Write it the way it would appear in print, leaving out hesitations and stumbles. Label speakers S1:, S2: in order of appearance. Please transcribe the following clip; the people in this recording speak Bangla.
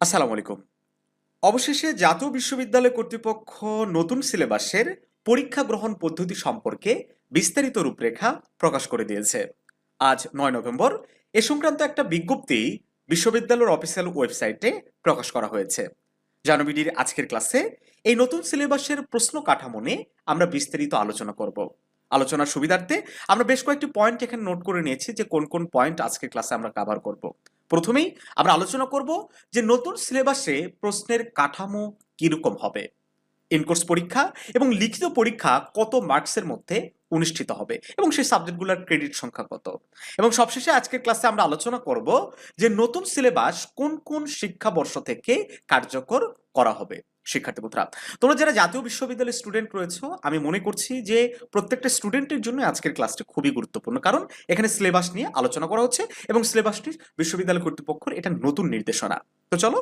S1: আসসালামু আলাইকুম। অবশেষে জাতীয় বিশ্ববিদ্যালয় কর্তৃপক্ষ নতুন সিলেবাসের পরীক্ষা গ্রহণ পদ্ধতি সম্পর্কে বিস্তারিত রূপরেখা প্রকাশ করে দিয়েছে। আজ ৯ নভেম্বর এ সংক্রান্ত একটা বিজ্ঞপ্তি বিশ্ববিদ্যালয়ের অফিসিয়াল ওয়েবসাইটে প্রকাশ করা হয়েছে। জানুবিডির আজকের ক্লাসে এই নতুন সিলেবাসের প্রশ্ন কাঠামো নিয়ে আমরা বিস্তারিত আলোচনা করব। আলোচনার সুবিধার্থে আমরা বেশ কয়েকটি পয়েন্ট এখানে নোট করে নিয়েছি যে কোন কোন পয়েন্ট আজকের ক্লাসে আমরা কভার করব। প্রথমেই আমরা আলোচনা করব যে নতুন সিলেবাসে প্রশ্নের কাঠামো কিরকম হবে, ইনকোর্স পরীক্ষা এবং লিখিত পরীক্ষা কত মার্কসের মধ্যে অনুষ্ঠিত হবে এবং সেই সাবজেক্টগুলোর ক্রেডিট সংখ্যা কত, এবং সবশেষে আজকের ক্লাসে আমরা আলোচনা করব যে নতুন সিলেবাস কোন কোন শিক্ষাবর্ষ থেকে কার্যকর করা হবে। শিক্ষার্থী বন্ধুরা, তোমরা যারা জাতীয় বিশ্ববিদ্যালয়ের স্টুডেন্ট রয়েছো, আমি মনে করছি যে প্রত্যেকটা স্টুডেন্টের জন্য আজকের ক্লাসটি খুবই গুরুত্বপূর্ণ, কারণ এখানে সিলেবাস নিয়ে আলোচনা করা হচ্ছে এবং সিলেবাসটি বিশ্ববিদ্যালয় কর্তৃপক্ষের এটা নতুন নির্দেশনা। তো চলো